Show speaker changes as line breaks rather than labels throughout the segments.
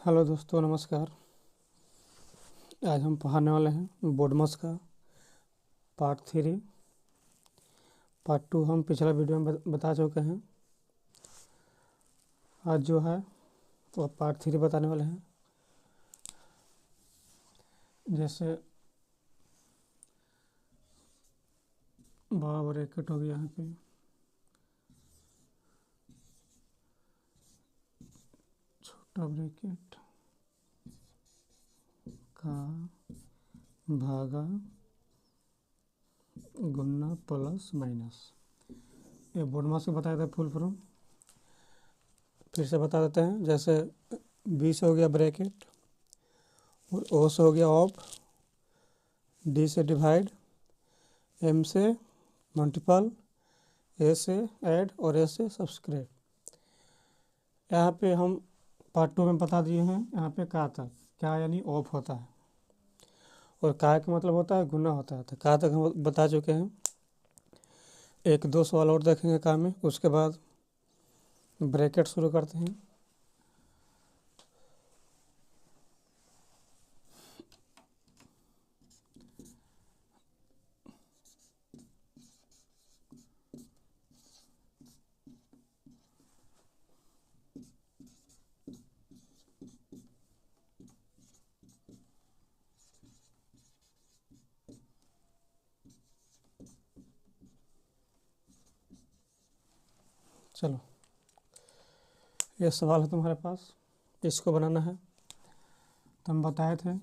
Hello दोस्तों, नमस्कार। आज हम पढ़ाने वाले हैं बोडमस का पार्ट 3। पार्ट 2 हम पिछला वीडियो में बता चुके हैं। आज जो है वो पार्ट 3 बताने वाले हैं। जैसे बड़ा ब्रैकेट हो गया, यहाँ पे छोटा ब्रैकेट का भागा गुना प्लस माइनस, ये बोडमस के बताया था फुल फॉर्म। फिर से बता देते हैं। जैसे बी से हो गया ब्रैकेट और ओ से हो गया ऑफ, डी से डिवाइड, एम से मल्टीपल, ए से ऐड और ए से सब्सक्राइब। यहाँ पे हम पार्ट 2 में बता दिए हैं। यहाँ पे का तक क्या यानी ऑफ होता है और का का मतलब होता है गुना होता है। तो का तक हम बता चुके हैं। एक दो सवाल और देखेंगे का में, उसके बाद ब्रैकेट शुरू करते हैं। चलो, ये सवाल है तुम्हारे पास, इसको बनाना है। तो हम बताए थे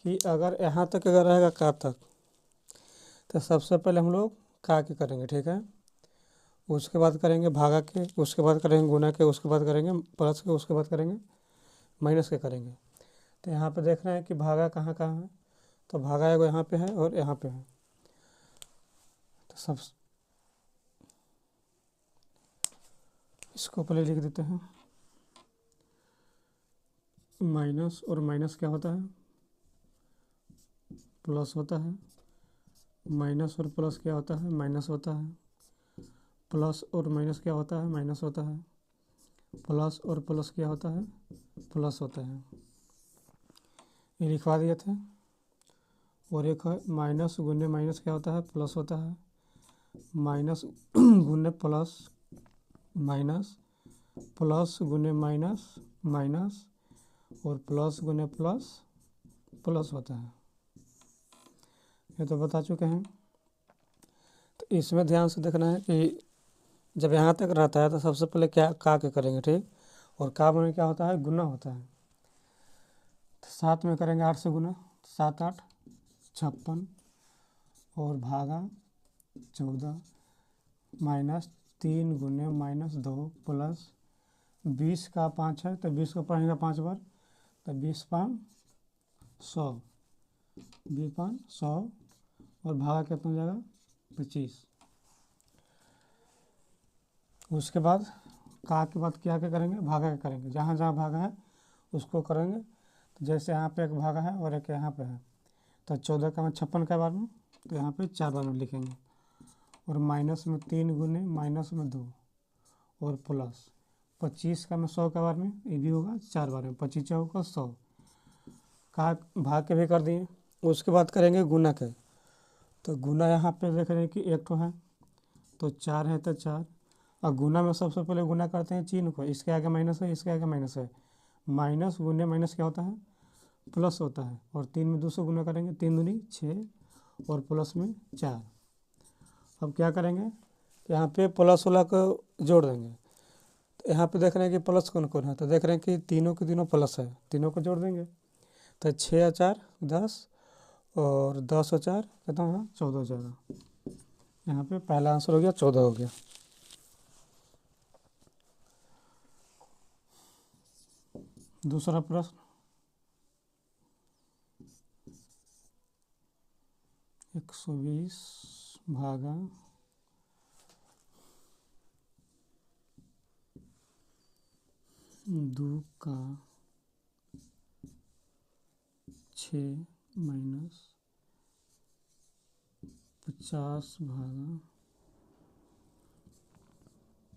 कि अगर यहाँ तक अगर रहेगा का तक, तो सबसे पहले हम लोग का के करेंगे, ठीक है। उसके बाद करेंगे भागा के, उसके बाद करेंगे गुना के, उसके बाद करेंगे प्लस के, उसके बाद करेंगे माइनस के करेंगे। तो यहाँ पे देख रहे हैं कि भागा कहाँ कहाँ है। तो भागा एगो यहाँ पे है और यहाँ पे है। तो सब इसको पहले लिख देते हैं। माइनस और माइनस क्या होता है? प्लस होता है। माइनस और प्लस क्या होता है? माइनस होता है। प्लस और माइनस क्या होता है? माइनस होता है। प्लस और प्लस क्या होता है? प्लस होता है। ये लिखवा दिए थे। और एक है माइनस गुने माइनस क्या होता है? प्लस होता है। माइनस गुने प्लस माइनस, प्लस गुने माइनस माइनस, और प्लस गुने प्लस प्लस होता है। ये तो बता चुके हैं। तो इसमें ध्यान से देखना है कि जब यहाँ तक रहता है तो सबसे पहले क्या का के करेंगे, ठीक। और का में क्या होता है? गुना होता है। तो 7 में करेंगे 8 से गुना, 7 8 56, और भागा 14, माइनस 3 गुने माइनस 2 प्लस 20 का 5 है तो 20 को पढ़ेंगे 5 बार, तो 20 5 100, 20 5 100, और भागा कितना हो जाएगा? 25। उसके बाद का के बाद क्या करेंगे? भागा के करेंगे। जहाँ जहाँ भागा है उसको करेंगे। तो जैसे यहाँ पे एक भागा है और एक यहाँ पे है, तो 14 का में 56 का बार में, तो यहाँ पे 4 बार में लिखेंगे। और माइनस में 3 गुने माइनस में 2, और प्लस 25 का में 100 का बार में, ये भी होगा 4 बार में, 25 चौका 100। का भाग के भी कर दिए। उसके बाद करेंगे गुना के। तो गुना यहाँ पे देख रहे हैं कि एक तो है तो 4 है तो 4। और गुना में सबसे पहले गुना करते हैं चिन्ह को, इसके आगे माइनस है, इसके आगे माइनस है। माइनस गुने माइनस क्या होता है? प्लस होता है। और 3 में 2 से गुना करेंगे, 3 दूनी 6, और प्लस में 4। अब क्या करेंगे? यहाँ पे प्लस वाला को जोड़ देंगे। तो यहाँ पे देख रहे हैं कि प्लस कौन कौन है, तो देख रहे हैं कि तीनों के तीनों प्लस है, तीनों को जोड़ देंगे। तो 6 और 4 10, और 10 और 4 कितना होगा? 14 हो जाएगा। यहाँ पे पहला आंसर हो गया, 14 हो गया। दूसरा प्रश्न, 120 भागा 2 का 6 माइनस 50 भागा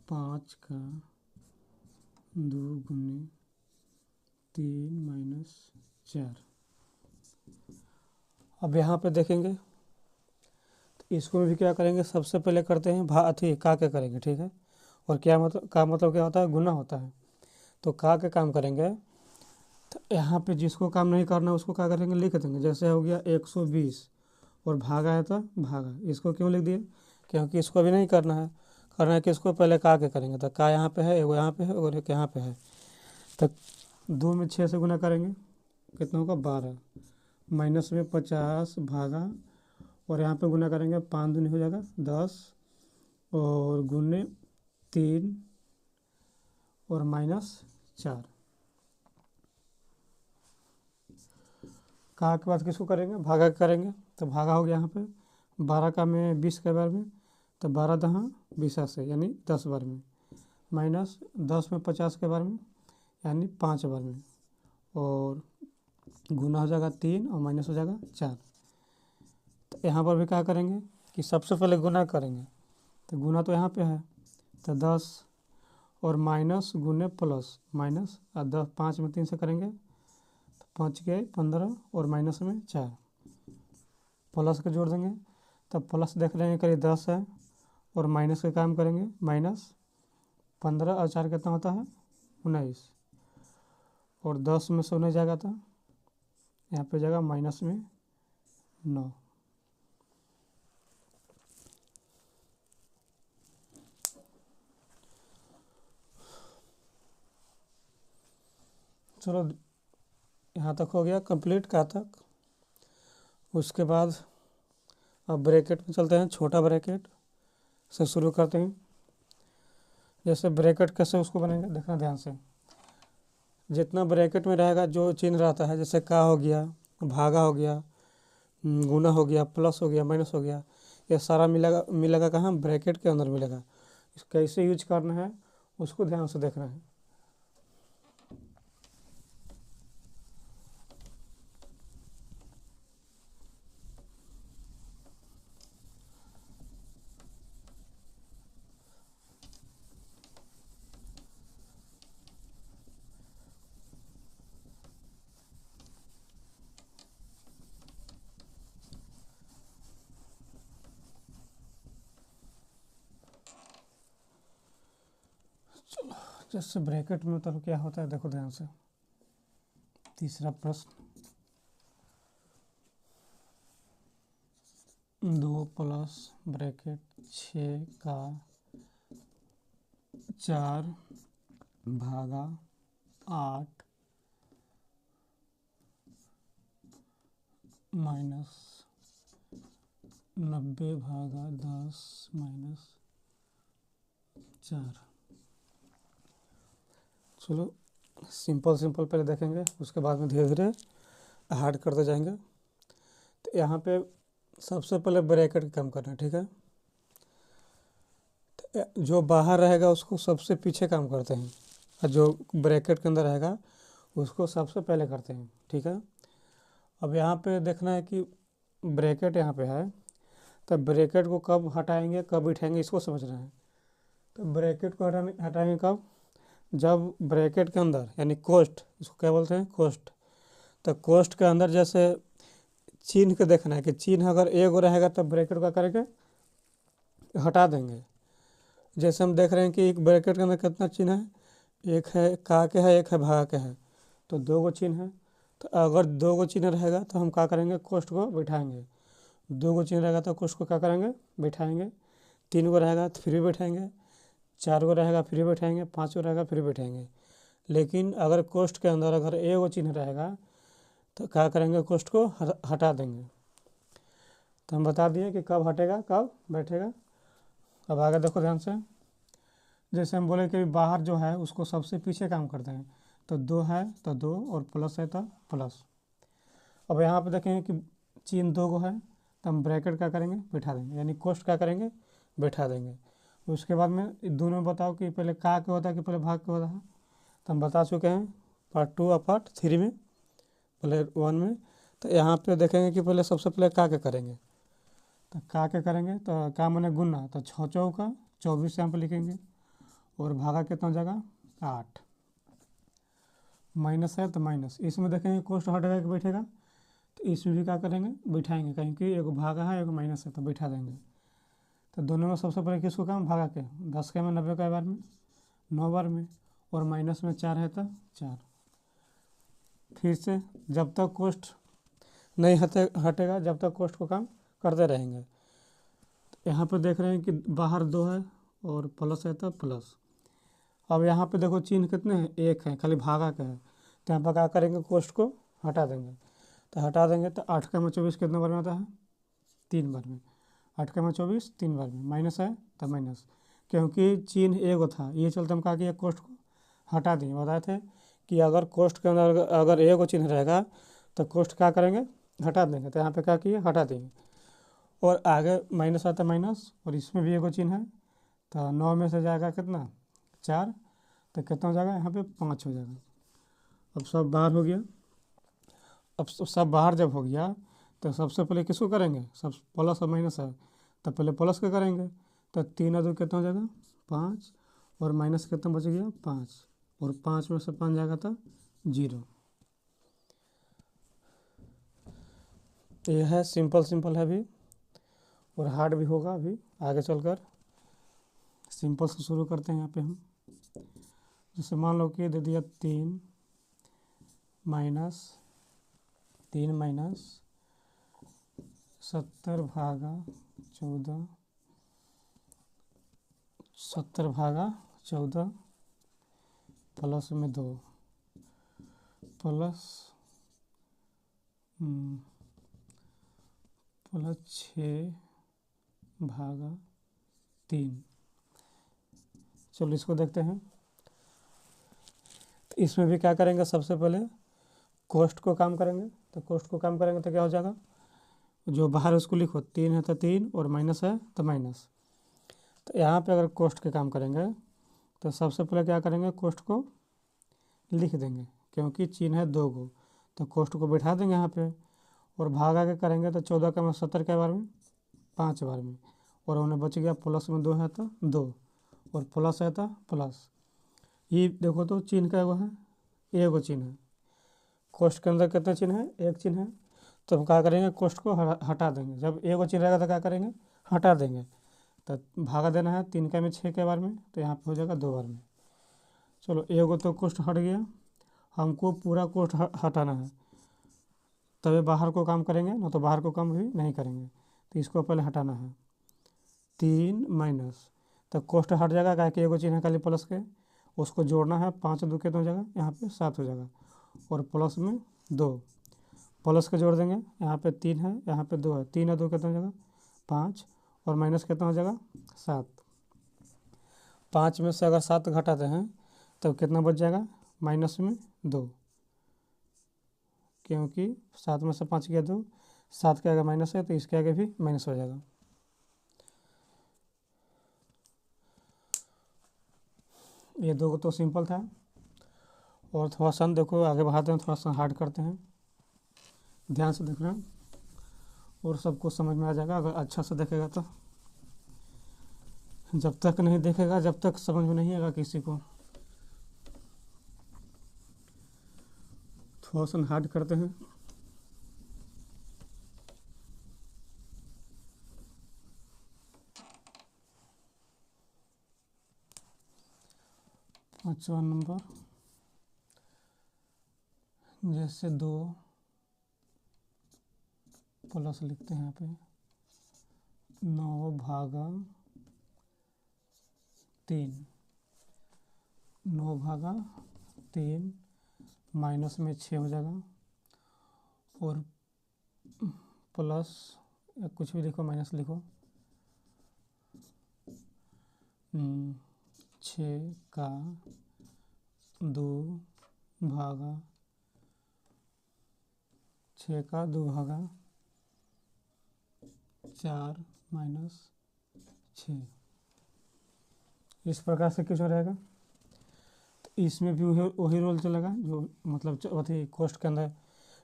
5 का 2 गुने 3 - 4। अब यहाँ पे देखेंगे तो इसको भी क्या करेंगे, सबसे पहले करते हैं अथी का के करेंगे, ठीक है। और क्या मतलब, का मतलब क्या होता है, गुना होता है। तो का के काम करेंगे तो यहाँ पे जिसको काम नहीं करना उसको क्या करेंगे, लिख देंगे। जैसे हो गया 120 और भागा है तो भागा, इसको क्यों लिख दिए, क्योंकि इसको भी नहीं करना है। करना है कि इसको पहले का के करेंगे। तो का यहाँ पे है, एगो यहाँ पे है और एक यहाँ पे है। तो 2 में 6 से गुना करेंगे, कितना होगा 12। माइनस में 50 भागा, और यहाँ पे गुना करेंगे 5 दूनी हो जाएगा 10, और गुने 3 और -4। का के बाद किसको करेंगे, भागा के करेंगे। तो भागा हो गया यहाँ पे 12 का में 20 के बार में, तो 12 दहाँ 20 से यानी 10 बार में, माइनस 10 में 50 के बार में यानी 5 बार में, और गुना हो जाएगा 3 और माइनस हो जाएगा 4। तो यहाँ पर भी क्या करेंगे कि सबसे पहले गुना करेंगे। तो गुना तो यहाँ पे है, तो 10 और माइनस गुने प्लस माइनस, और 10 5 में 3 से करेंगे तो 5 के 15 और माइनस में 4, प्लस के जोड़ देंगे। तब प्लस देख लेंगे करीब 10 है, और माइनस के काम करेंगे, -15 और 4 कितना होता है 19, और 10 में से 19 जाएगा था यहाँ पे जाएगा -9। चलो यहाँ तक हो गया कंप्लीट का तक। उसके बाद अब ब्रैकेट में चलते हैं, छोटा ब्रैकेट से शुरू करते हैं। जैसे ब्रैकेट कैसे उसको बनाएंगे देखना ध्यान से। जितना ब्रैकेट में रहेगा जो चिन्ह रहता है, जैसे का हो गया, भागा हो गया, गुना हो गया, प्लस हो गया, माइनस हो गया, ये सारा मिलेगा कहाँ, ब्रैकेट के अंदर मिलेगा। इसको कैसे यूज करना है उसको ध्यान से देखना है। चलो जैसे ब्रैकेट में मतलब क्या होता है देखो ध्यान से। तीसरा प्रश्न, 2 प्लस ब्रैकेट 6 का 4 भागा 8 माइनस 90 भागा 10 माइनस 4। चलो सिंपल पहले देखेंगे, उसके बाद में धीरे धीरे हार्ड करते जाएंगे। तो यहाँ पे सबसे पहले ब्रैकेट का काम करना है, ठीक है। तो जो बाहर रहेगा उसको सबसे पीछे काम करते हैं, और जो ब्रैकेट के अंदर रहेगा उसको सबसे पहले करते हैं, ठीक है। अब यहाँ पे देखना है कि ब्रैकेट यहाँ पे है, तो ब्रैकेट को कब हटाएंगे कब उठाएंगे इसको समझना है। तो ब्रैकेट को हटाएंगे कब, जब ब्रैकेट के अंदर यानी कोष्ठ, इसको क्या बोलते हैं कोष्ठ। तो कोष्ठ के अंदर जैसे चिन्ह के देखना है कि चिन्ह अगर एक रहेगा तब ब्रैकेट का करेंगे हटा देंगे। जैसे हम देख रहे हैं कि एक ब्रैकेट के अंदर कितना चिन्ह है, एक है का के है, एक है भागा के है, तो 2 गो चिन्ह है। तो अगर 2 गो चिन्ह रहेगा तो हम क्या करेंगे कोष्ठ को बैठाएंगे। 2 गो चिन्ह रहेगा तो कोष्ठ को क्या करेंगे बैठाएंगे। 3 गो रहेगा तो फिर भी बैठाएंगे, 4 गो रहेगा फिर भी बैठाएंगे, 5 गो रहेगा फिर भी बैठाएंगे। लेकिन अगर कोष्ठ के अंदर अगर एक गो चिन्ह रहेगा तो क्या करेंगे कोष्ठ को हटा देंगे। तो हम बता दिए कि कब हटेगा कब बैठेगा। अब आगे देखो ध्यान से। जैसे हम बोले कि बाहर जो है उसको सबसे पीछे काम करते हैं, तो 2 है तो 2 और प्लस है तो प्लस। अब यहाँ पे देखेंगे कि चिन्ह 2 गो है, तो हम ब्रैकेट क्या करेंगे बैठा देंगे, यानी कोष्ठ क्या करेंगे बैठा देंगे। उसके बाद में दोनों में बताओ कि पहले का क्या होता है कि पहले भाग क्या होता है। तो हम बता चुके हैं पार्ट 2 और पार्ट 3 में, पहले 1 में। तो यहाँ पे देखेंगे कि पहले सबसे पहले का क्या करेंगे। तो का क्या करेंगे, तो का मैंने गुना, तो 6 चौका 24 यहाँ पे लिखेंगे, और भागा कितना हो जाएगा 8। माइनस है तो माइनस, इसमें देखेंगे कोष्ट हटेगा कि बैठेगा, तो इसमें भी क्या करेंगे, बैठाएंगे, कहीं कि एक भागा है एक माइनस है तो बैठा देंगे। तो दोनों में सबसे पहले किसको काम, भागा के, 10 के में 90 का बार में 9 बार में, और माइनस में 4 है तो 4। फिर से जब तक कोष्ट नहीं हटेगा जब तक कोष्ट को काम करते रहेंगे। तो यहाँ पे देख रहे हैं कि बाहर 2 है और प्लस है तो प्लस। अब यहाँ पे देखो चिन्ह कितने हैं, 1 है, खाली भागा का है, तो यहाँ पर क्या करेंगे, कोष्ट को हटा देंगे। तो हटा देंगे तो 8 का में 24 कितने बार में आता है, 3 बार में। 8 का में 24 3 बार में, माइनस है तो माइनस, क्योंकि चिन्ह एगो था, ये चलते हम कहा कि कोष्ट को हटा देंगे। बताए थे कि अगर कोष्ट के अंदर अगर एगो चिन्ह रहेगा तो कोष्ट क्या करेंगे, हटा देंगे। तो यहाँ पे क्या किए, हटा देंगे। और आगे माइनस आता माइनस, और इसमें भी एगो चिन्ह है, तो 9 में से जाएगा कितना, 4, तो कितना हो जाएगा, यहाँ पे 5 हो जाएगा। अब सब बाहर हो गया। अब सब बाहर जब हो गया तो सबसे पहले किसको करेंगे, सब प्लस और माइनस है तो पहले प्लस का करेंगे। तो 3 और 2 कितना हो जाएगा, 5, और माइनस कितना बच गया, 5, और 5 में से 5 जाएगा तो 0। तो यह है सिंपल है अभी, और हार्ड भी होगा अभी आगे चलकर। सिंपल से शुरू करते हैं यहाँ पे हम। जैसे मान लो कि दे दिया 3 माइनस 70 भागा 14, 70 भागा 14 प्लस में 2 प्लस 6 भागा 3। चलो इसको देखते हैं। तो इसमें भी क्या करेंगे, सबसे पहले कोष्ट को काम करेंगे। तो कोष्ट को काम करेंगे तो क्या हो जाएगा, जो बाहर है उसको लिखो, 3 है तो 3, और माइनस है तो माइनस। तो यहाँ पे अगर कोष्ट के काम करेंगे तो सबसे पहले क्या करेंगे, कोष्ट को लिख देंगे, क्योंकि चिन्ह है 2 गो, तो कोष्ट को बैठा देंगे यहाँ पे। और भाग आगे करेंगे तो 14 का में 70 के बार में 5 बार में, और उन्हें बच गया प्लस में 2 है तो 2, और प्लस है तो प्लस। ये देखो तो चिन्ह का एगो है, एगो चिन्ह है। कोष्ट के अंदर कितने चिन्ह है, एक चिन्ह है। तो हम क्या करेंगे, कोष्ट को हटा देंगे। जब एगो चिन्ह रहेगा तो क्या करेंगे, हटा देंगे। तो भागा देना है 3 का में 6 के बार में, तो यहाँ पे हो जाएगा 2 बार में। चलो एगो तो कोष्ट हट गया, हमको पूरा कोष्ट हटाना है, तभी बाहर को काम करेंगे, ना तो बाहर को काम भी नहीं करेंगे। तो इसको पहले हटाना है, 3 माइनस, तो कोष्ट हट जाएगा, क्या कि एगो चिन्ह खाली प्लस के, उसको जोड़ना है, 5 2 कितना हो जाएगा, यहाँ पे 7 हो जाएगा, और प्लस में 2, प्लस के जोड़ देंगे, यहाँ पे 3 है यहाँ पे 2 है, 3 और 2 कितना हो जाएगा, 5, और माइनस कितना हो जाएगा, 7। 5 में से अगर 7 घटाते हैं तो कितना बच जाएगा, माइनस में 2, क्योंकि 7 में से 5 गया 2, 7 के आगे माइनस है तो इसके आगे भी माइनस हो जाएगा। ये 2 तो सिंपल था, और थोड़ा सा देखो आगे बढ़ाते हैं, थोड़ा सा हार्ड करते हैं, ध्यान से देखना और सबको समझ में आ जाएगा अगर अच्छा से देखेगा तो। जब तक नहीं देखेगा, जब तक समझ में नहीं आएगा किसी को। थोड़ा सा हार्ड करते हैं। पाँचवा नंबर, जैसे 2 प्लस लिखते हैं यहाँ पे 9 भागा 3, 9 भागा 3 माइनस में 6 हो जाएगा, और प्लस या कुछ भी लिखो, माइनस लिखो, 6 का 2 भागा 4 माइनस 6। इस प्रकार से क्वेश्चन रहेगा। तो इसमें भी वही रोल चलेगा जो मतलब अथी कोष्ट के अंदर,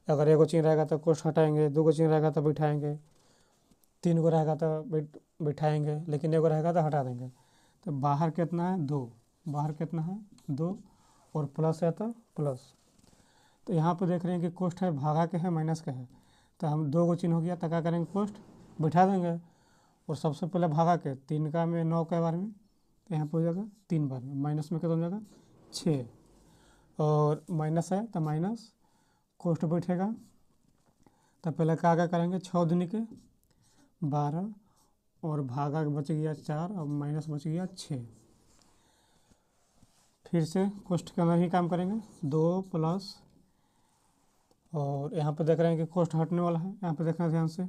अगर एगो चिन्ह रहेगा तो कोष्ट हटाएंगे, 2 गो चिन्ह रहेगा तो बैठाएंगे, 3 गो रहेगा तो बैठाएंगे, लेकिन एगो रहेगा तो हटा देंगे। तो बाहर कितना है, 2, बाहर कितना है 2, और प्लस है तो प्लस, तो यहाँ पर देख रहे हैं कि कोष्ठ है भागा के है माइनस का है, तो हम दो को चिन्ह हो गया तो क्या करेंगे कोष्ठ बैठा देंगे। और सबसे पहले भागा के 3 का में 9 के बार में, तो यहाँ पर हो जाएगा 3 बार में, माइनस में कितना हो जाएगा 6, और माइनस है तो माइनस कोष्ठ बैठेगा। तो पहले क्या करेंगे 6 दूनी के 12 और भागा बच गया 4 और माइनस बच गया 6। फिर से कोष्ठ के अंदर ही काम करेंगे 2 प्लस, और यहाँ पे देख रहे हैं कि कोष्ठ हटने वाला है, यहाँ पे देखना ध्यान से,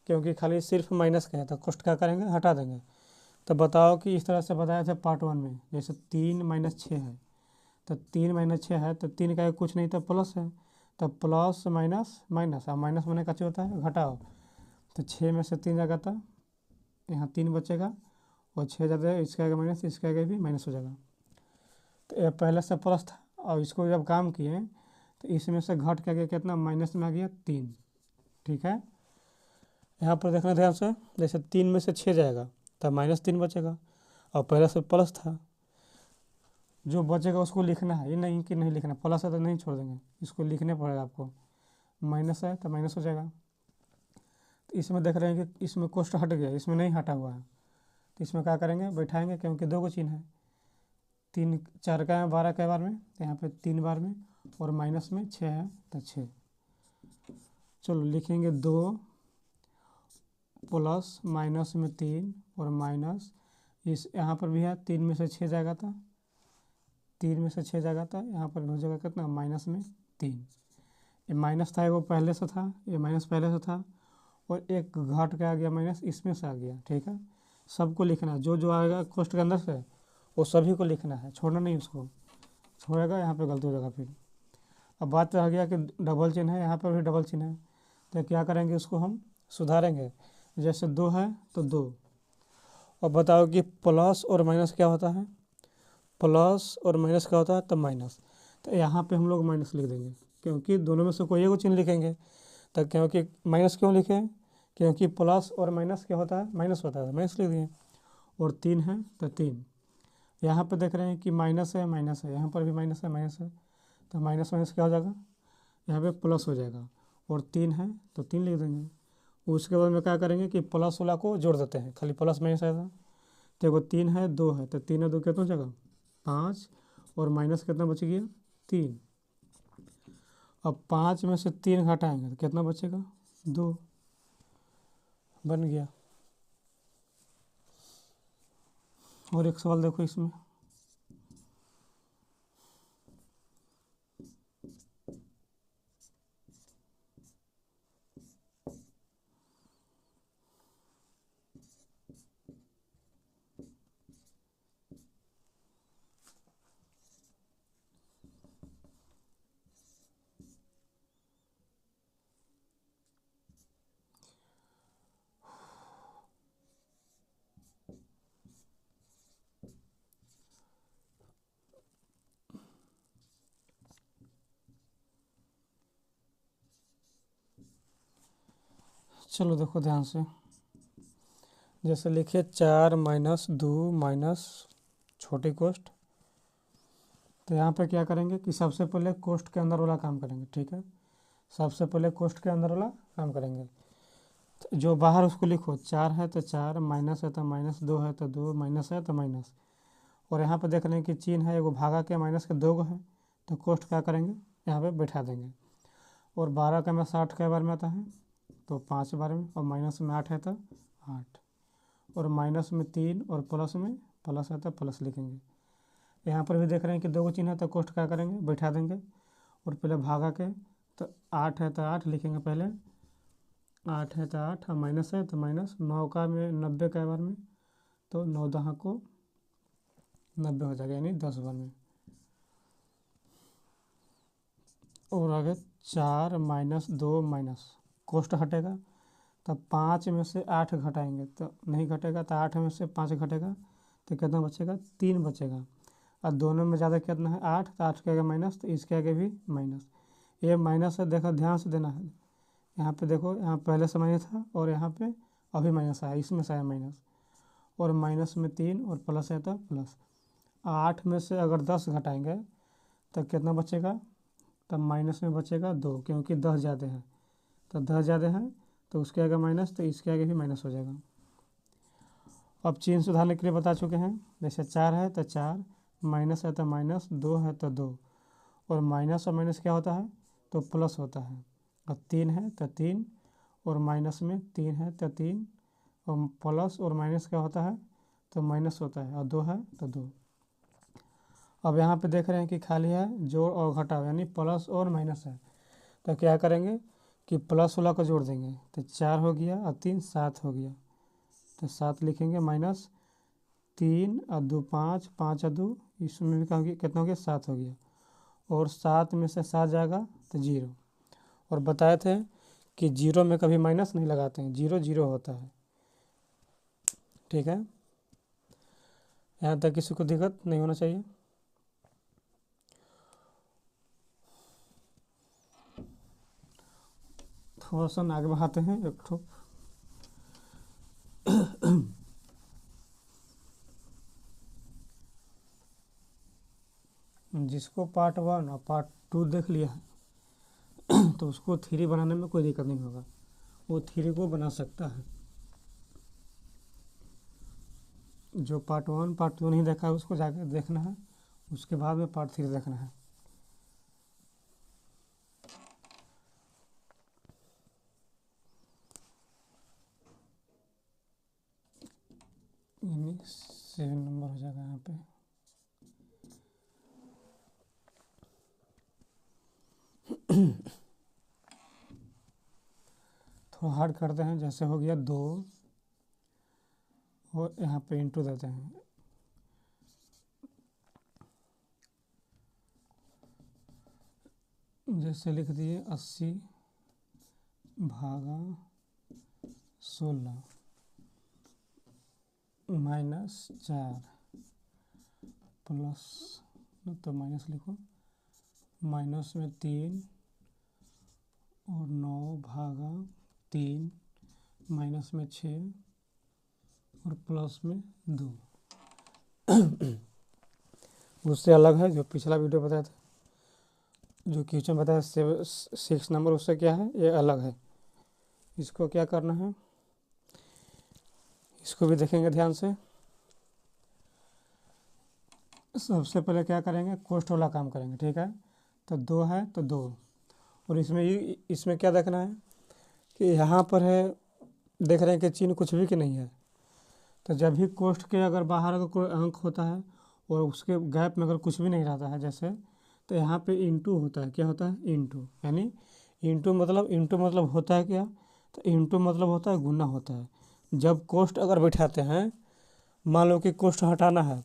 क्योंकि खाली सिर्फ माइनस का है तो कोष्ठ क्या करेंगे हटा देंगे। तो बताओ कि इस तरह से बताया था पार्ट 1 में, जैसे 3 माइनस 6 है, तो 3 माइनस 6 है तो 3 का कुछ नहीं तो प्लस है, तो प्लस माइनस माइनस, और माइनस मैंने क्या होता है घटाओ, तो 6 में से 3 जाएगा तो यहाँ 3 बचेगा, और 6 ज़्यादा इसका आगे माइनस, इसका आगे भी माइनस हो जाएगा। तो यह पहले से प्लस था, और इसको जब काम किए तो इसमें से घट के आगे कितना माइनस में आ गया 3। ठीक है, यहाँ पर देखना ध्यान से, जैसे 3 में से 6 जाएगा तो -3 बचेगा, और पहले से प्लस था, जो बचेगा उसको लिखना है, ये नहीं कि नहीं लिखना, प्लस है तो नहीं छोड़ देंगे, इसको लिखने पड़ेगा आपको। माइनस है तो माइनस हो जाएगा। तो इसमें देख रहे हैं कि इसमें कोष्ठ हट गया, इसमें नहीं हटा हुआ है, तो इसमें क्या करेंगे बैठाएंगे, क्योंकि 2 को चिन्ह है, 3 4 का है 12 के बार में, तो यहाँ पे 3 बार में, और माइनस में 6 है तो 6। चलो लिखेंगे 2 प्लस माइनस में 3 और माइनस, इस यहाँ पर भी है 3 में से 6 जाएगा था, 3 में से 6 जाएगा था, यहाँ पर हो जाएगा कितना माइनस में 3। ये माइनस था वो पहले से था, ये माइनस पहले से था, और एक घट के आ गया माइनस इसमें से आ गया। ठीक है, सबको लिखना है, जो जो आएगा कोष्ठ के अंदर से वो सभी को लिखना है, छोड़ना नहीं, उसको छोड़ेगा यहाँ पे गलती हो जाएगा। फिर अब बात रह गया कि डबल चिन्ह है, यहाँ पर भी डबल चिन्ह है, तो क्या करेंगे उसको हम सुधारेंगे, जैसे 2 है तो 2। और बताओ कि प्लस और माइनस क्या होता है, प्लस और माइनस क्या होता है तो माइनस, तो यहाँ पे हम लोग माइनस लिख देंगे, क्योंकि दोनों में से कोई एक चिन्ह लिखेंगे। तो क्योंकि माइनस क्यों लिखें, क्योंकि प्लस और माइनस क्या होता है माइनस होता है, माइनस लिख दिए। और 3 है तो 3, यहाँ पे देख रहे हैं कि माइनस है माइनस है, यहाँ पर भी माइनस है माइनस है, तो माइनस माइनस क्या हो जाएगा, यहाँ पे प्लस हो जाएगा। और 3 है तो 3 लिख देंगे। उसके बाद में क्या करेंगे कि प्लस वाला को जोड़ देते हैं, खाली प्लस माइनस आएगा। तो देखो 3 है 2 है, तो 3 और 2 कितना हो जाएगा 5, और माइनस कितना बच गया 3। अब 5 में से 3 घटाएंगे तो कितना बचेगा 2, बन गया। और एक सवाल देखो इसमें, चलो देखो ध्यान से, जैसे लिखिए 4 माइनस 2 माइनस छोटी कोष्ठ। तो यहाँ पे क्या करेंगे कि सबसे पहले कोष्ठ के अंदर वाला काम करेंगे। ठीक है, सबसे पहले कोष्ठ के अंदर वाला काम करेंगे, तो जो बाहर उसको लिखो, 4 है तो 4, माइनस है तो माइनस, 2 है तो 2, माइनस है तो माइनस। और यहाँ पे देख रहे हैं कि चिन्ह है, एगो भागा के माइनस के 2 है, तो कोष्ठ क्या करेंगे यहाँ पे बैठा देंगे। और 12 का में 60 के बार में आता है तो 5 बार में, और माइनस में 8 है तो 8, और माइनस में 3, और प्लस में प्लस है तो प्लस लिखेंगे। यहाँ पर भी देख रहे हैं कि 2 चिन्ह है, तो कोष्ठ क्या करेंगे बैठा देंगे। और पहले भागा के, तो 8 है तो 8 लिखेंगे पहले, 8 है तो 8, और माइनस है तो माइनस, 9 का में 90 के बार में, तो 9 दहा को 90 हो जाएगा, यानी 10 बार में। और आगे 4 माइनस 2 माइनस, कोष्ठ हटेगा, तब 5 में से 8 घटाएंगे तो नहीं घटेगा, तो 8 में से 5 घटेगा तो कितना बचेगा 3 बचेगा। और दोनों में ज़्यादा कितना है 8, तो 8 के आगे माइनस, तो इसके आगे भी माइनस। ये माइनस है, देखो ध्यान से देना है, यहाँ पे देखो, यहाँ पहले से माइनस था और यहाँ पे अभी माइनस आया, इसमें से आया माइनस। और माइनस में 3 और प्लस है तो प्लस। 8 में से अगर 10 घटाएंगे तो कितना बचेगा, तब माइनस में बचेगा 2, क्योंकि 10 ज़्यादा है, तो 10 ज़्यादा है तो उसके आगे माइनस, तो इसके आगे भी माइनस हो जाएगा। अब चिन्ह सुधारने के लिए बता चुके हैं, जैसे 4 है तो 4, माइनस है तो माइनस, 2 है तो 2, और माइनस और माइनस क्या होता है तो प्लस होता है। और 3 है तो 3, और माइनस में 3 है तो 3, और प्लस और माइनस क्या होता है तो माइनस होता है, और 2 है तो 2। अब यहाँ पे देख रहे हैं कि खाली है जोड़ और घटाव, यानी प्लस और माइनस है, तो क्या करेंगे कि प्लस वाला को जोड़ देंगे, तो 4 हो गया और 3 7 हो गया, तो 7 लिखेंगे, माइनस 3 और 2 5, 5 और 2, इसमें भी कहोगे कितना हो गया 7 हो गया, और 7 में से 7 जाएगा तो 0। और बताए थे कि 0 में कभी माइनस नहीं लगाते हैं, 0 0 होता है। ठीक है, यहाँ तक किसी को दिक्कत नहीं होना चाहिए। थोड़ा सा आगे बढ़ाते हैं एक ठो। जिसको पार्ट 1 और पार्ट 2 देख लिया है तो उसको 3 बनाने में कोई दिक्कत नहीं होगा, वो 3 को बना सकता है। जो पार्ट 1 पार्ट 2 नहीं देखा है उसको जाकर देखना है, उसके बाद में पार्ट 3 देखना है। यानी 7 नंबर हो जाएगा यहाँ पे। थोड़ा हार्ड करते हैं, जैसे हो गया 2, और यहाँ पे इंटू देते हैं, जैसे लिख दिए 80 भागा 16 माइनस 4 प्लस, तो माइनस लिखो, माइनस में 3 और 9 भागा 3, माइनस में 6 और प्लस में 2। उससे अलग है जो पिछला वीडियो बताया था, जो क्वेश्चन बताया 6 नंबर, उससे क्या है ये अलग है। इसको क्या करना है, इसको भी देखेंगे ध्यान से। सबसे पहले क्या करेंगे, कोष्ठ वाला काम करेंगे। ठीक है, तो 2 है तो 2, और इसमें क्या देखना है कि यहाँ पर है, देख रहे हैं कि चिन्ह कुछ भी कि नहीं है, तो जब भी कोष्ठ के अगर बाहर अगर कोई अंक होता है और उसके गैप में अगर कुछ भी नहीं रहता है जैसे, तो यहाँ पे इंटू होता है। क्या होता है इंटू, यानी इंटू मतलब होता है क्या, तो इंटू मतलब होता है गुना होता है। जब कोष्ठ अगर बैठाते हैं, मान लो कि कोष्ठ हटाना है,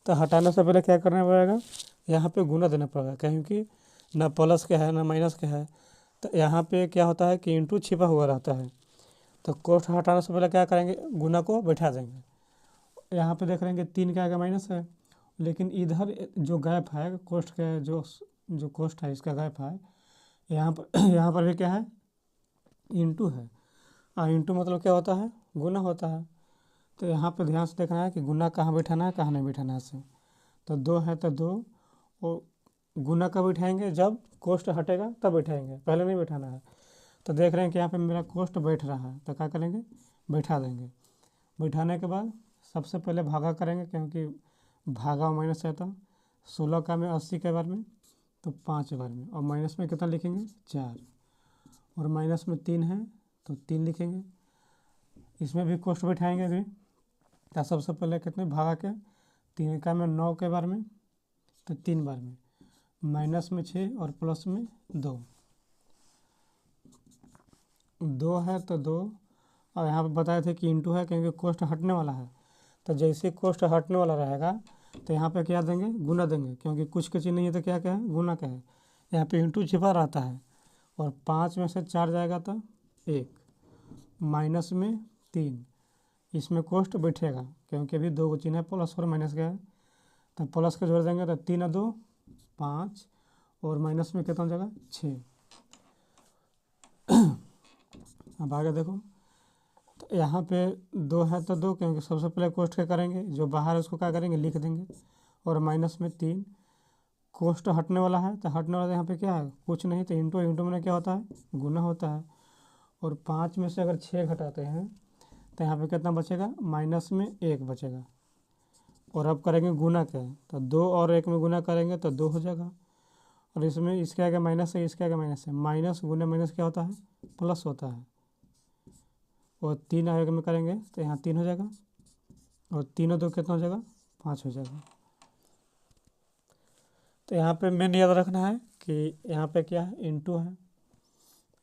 तो हटाने से पहले क्या करना पड़ेगा, यहाँ पे गुना देना पड़ेगा, क्योंकि ना प्लस का है ना माइनस का है, तो यहाँ पे क्या होता है कि इंटू छिपा हुआ रहता है। तो कोष्ठ हटाने से पहले क्या करेंगे, गुना को बैठा देंगे। यहाँ पे देख रहे हैं कि 3 का आगे माइनस है, लेकिन इधर जो गैप है कोष्ठ के, जो कोष्ठ है इसका गैप है, यहाँ पर यहाँ पर भी क्या है इंटू है। इंटू मतलब क्या होता है गुना होता है। तो यहाँ पे ध्यान से देखना है कि गुना कहाँ बैठाना है कहाँ नहीं बैठाना है से। तो 2 है तो 2, और गुना कब बैठाएंगे, जब कोष्ठ हटेगा तब बैठाएंगे, पहले नहीं बैठाना है। तो देख रहे हैं कि यहाँ पे मेरा कोष्ठ बैठ रहा है, तो क्या करेंगे बैठा देंगे। बैठाने के बाद सबसे पहले भागा करेंगे, क्योंकि भागा और माइनस है, तो 16 का में 80 के बार में तो 5 बार में, और माइनस में कितना लिखेंगे 4, और माइनस में 3 है तो 3 लिखेंगे। इसमें भी कोष्ठ बैठाएंगे अभी, तो सबसे पहले कितने भागा के 3 का में 9 के बार में तो 3 बार में, माइनस में 6 और प्लस में 2, 2 है तो 2, और यहाँ पे बताए थे कि इंटू है क्योंकि कोष्ठ हटने वाला है। तो जैसे कोष्ठ हटने वाला रहेगा तो यहाँ पे क्या देंगे गुना देंगे, क्योंकि कुछ के चिन्ह नहीं है तो क्या क्या है गुना का है। यहाँ पे इंटू छिपा रहता है, और 5 में से 4 जाएगा तो 1, माइनस में 3, इसमें कोष्ठ बैठेगा क्योंकि अभी 2 चिन्ह है प्लस और माइनस का है। तो प्लस के जोड़ देंगे तो 3 और 2 5, और माइनस में कितना हो जाएगा 6। अब आगे देखो, तो यहाँ पे 2 है तो 2, क्योंकि सबसे पहले कोष्ठ के करेंगे, जो बाहर है उसको क्या करेंगे लिख देंगे, और माइनस में 3, कोष्ट हटने वाला है, तो हटने वाला यहाँ पे क्या है, कुछ नहीं, तो इंटू इंटू में क्या होता है, गुना होता है। और 5 में से अगर 6 घटाते हैं तो यहाँ पे कितना बचेगा, माइनस में 1 बचेगा। और अब करेंगे गुना के, तो 2 और 1 में गुना करेंगे तो 2 हो जाएगा। और इसमें इसके आगे माइनस है, इसके आगे माइनस है, माइनस गुना माइनस क्या होता है, प्लस होता है। और 3 आगे में करेंगे तो यहाँ 3 हो जाएगा, और 3 और 2 कितना हो जाएगा, 5 हो जाएगा। तो यहाँ पे मेन याद रखना है कि यहाँ पे क्या है, इंटू है,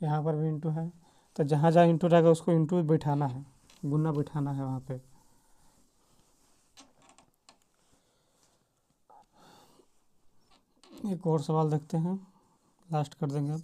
यहाँ पर भी इंटू है, तो जहाँ जहाँ इंटू रहेगा उसको इंटू बैठाना है, गुना बैठाना है वहाँ पे। एक और सवाल देखते हैं, लास्ट कर देंगे अब।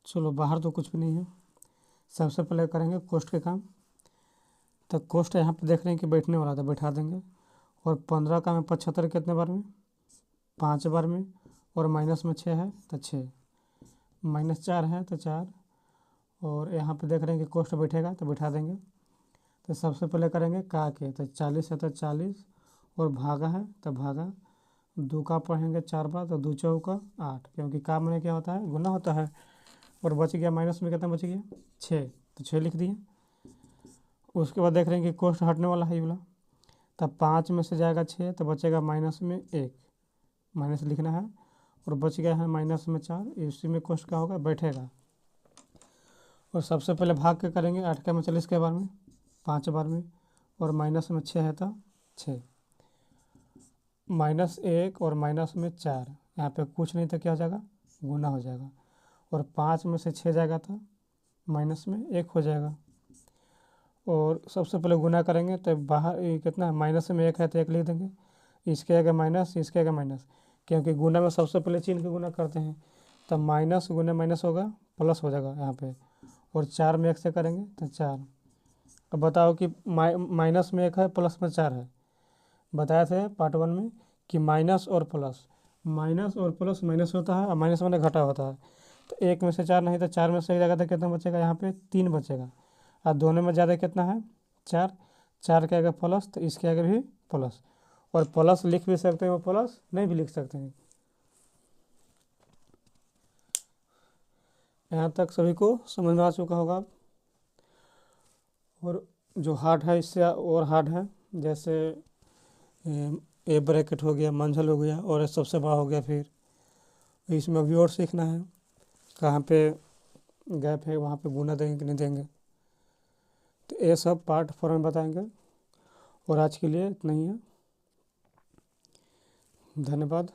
चलो बाहर तो कुछ भी नहीं है, सबसे पहले करेंगे कोष्ट के काम। तो कोष्ट यहाँ पे देख रहे हैं कि बैठने वाला था, बैठा देंगे। और 15 का में 75 कितने बार में, 5 बार में। और माइनस में 6 है तो 6, माइनस 4 है तो 4। और यहाँ पे देख रहे हैं कि कोष्ट बैठेगा तो बैठा देंगे। तो सबसे पहले करेंगे का के, तो 40 है तो 40, और भागा है तो भागा। 2 का पढ़ेंगे 4 बार, तो 2 चौका 8, क्योंकि का में क्या होता है, गुना होता है। और बच गया माइनस में कितना बच गया, 6, तो 6 लिख दिए। उसके बाद देख रहे हैं कि कोष्ट हटने वाला है ये वाला, तब 5 में से जाएगा 6, तो बचेगा माइनस में 1, माइनस लिखना है। और बच गया है माइनस में 4, इसी में कोष्ट का होगा, बैठेगा। और सबसे पहले भाग के करेंगे, 8 का में 40 के बार में, 5 बार में। और माइनस में 6 है तो 6, माइनस 1 और माइनस में 4, यहाँ पे कुछ नहीं तो क्या हो जाएगा, गुना हो जाएगा। और 5 में से 6 जाएगा तो माइनस में 1 हो जाएगा। और सबसे पहले गुना करेंगे तो बाहर ये कितना है, माइनस में 1 है तो 1 लिख देंगे, इसके आगे माइनस, इसके आगे माइनस, क्योंकि गुना में सबसे पहले चिन्ह के गुना करते हैं। तब माइनस गुना माइनस होगा, प्लस हो जाएगा यहाँ पे। और 4 में 1 से करेंगे तो 4। अब बताओ कि माइनस में 1 है, प्लस में 4 है। बताए थे पार्ट 1 में कि माइनस और प्लस, माइनस और प्लस माइनस होता है, और माइनस मैंने घटा होता है। तो 1 में से 4 नहीं, तो 4 में से एक जगह तो कितना बचेगा, यहाँ पे 3 बचेगा। और दोनों में ज़्यादा कितना है, 4, 4 के आगे प्लस, तो इसके आगे भी प्लस। और प्लस लिख भी सकते हैं, वो प्लस नहीं भी लिख सकते हैं। यहाँ तक सभी को समझ में आ चुका होगा। और जो हार्ड है इससे और हार्ड है, जैसे ए ब्रैकेट हो गया, मंझल हो गया, और सबसे बड़ा हो गया। फिर इसमें अभी और सीखना है, कहाँ पे गैप है, वहाँ पे गुना देंगे कि नहीं देंगे। तो ये सब पार्ट 4 में बताएंगे। और आज के लिए इतना ही है, धन्यवाद।